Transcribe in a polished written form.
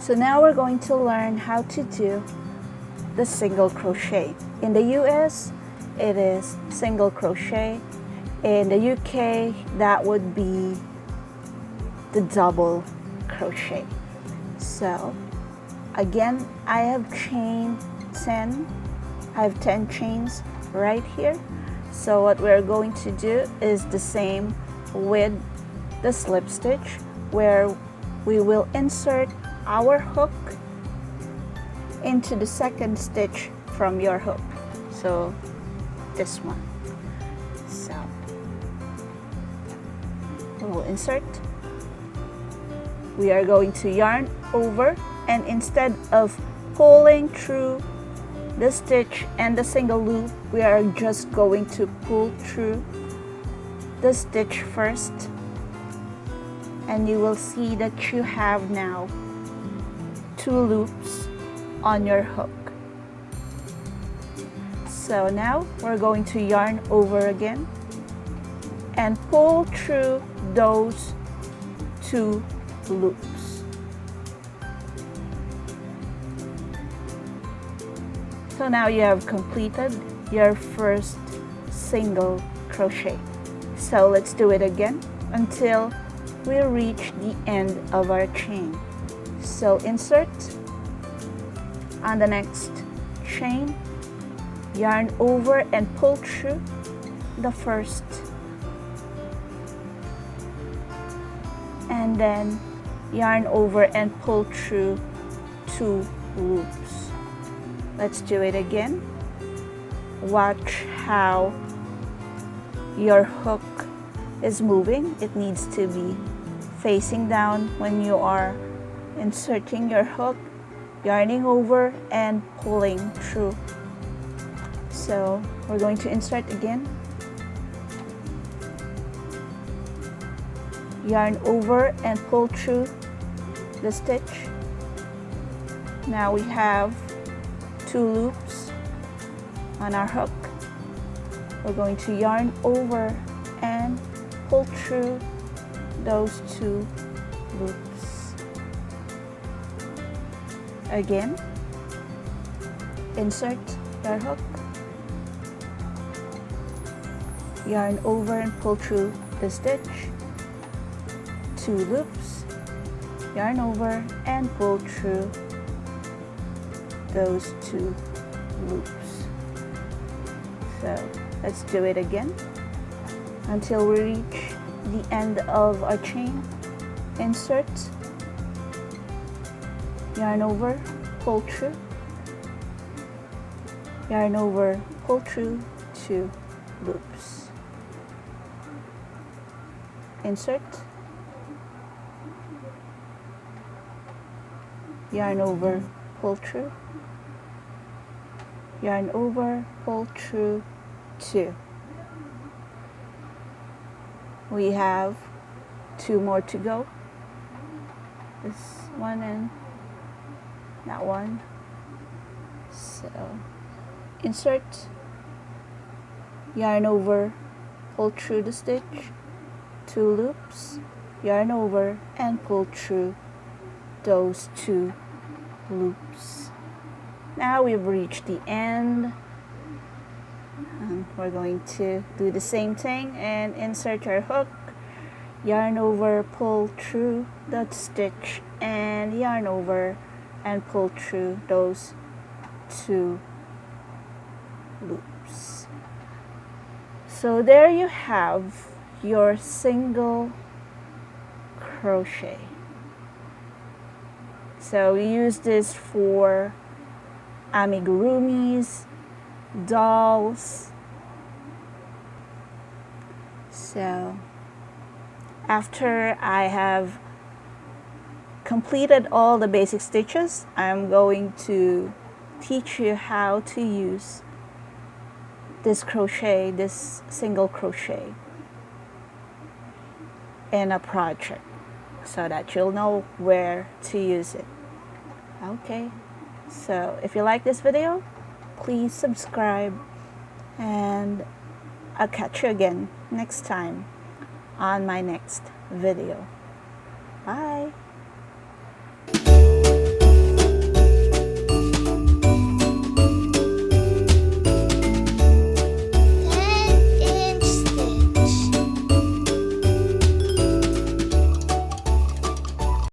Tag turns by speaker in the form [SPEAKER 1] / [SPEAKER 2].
[SPEAKER 1] So now we're going to learn how to do the single crochet. In the US, it is single crochet. In the UK, that would be the double crochet. So again, I have chain 10. I have 10 chains right here. So what we're going to do is the same with the slip stitch, where we will insert our hook into the second stitch from your hook. So this one. So we'll insert. We are going to yarn over, and instead of pulling through the stitch and the single loop, we are just going to pull through the stitch first, and you will see that you have now 2 loops on your hook. So now we're going to yarn over again and pull through those 2 loops. So now you have completed your first single crochet. So let's do it again until we reach the end of our chain. So insert on the next chain, yarn over and pull through the first, and then yarn over and pull through 2 loops. Let's do it again. Watch how your hook is moving. It needs to be facing down when you are inserting your hook, yarning over and pulling through. So we're going to insert again, yarn over and pull through the stitch. Now we have 2 loops on our hook. We're going to yarn over and pull through those 2 loops. Again, insert your hook, yarn over and pull through the stitch, 2 loops, yarn over and pull through those 2 loops. So let's do it again until we reach the end of our chain. Insert, yarn over, pull through, yarn over, pull through 2 loops. Insert, yarn over, pull through, yarn over, pull through 2. We have 2 more to go. This one and that one. So insert, yarn over, pull through the stitch, 2 loops, yarn over and pull through those 2 loops. Now we've reached the end, and we're going to do the same thing and insert our hook, yarn over, pull through that stitch, and yarn over and pull through those 2 loops. So there you have your single crochet. So we use this for amigurumis, dolls. So after I have completed all the basic stitches, I'm going to teach you how to use this crochet, this single crochet, in a project so that you'll know where to use it. Okay, so if you like this video, please subscribe, and I'll catch you again next time on my next video.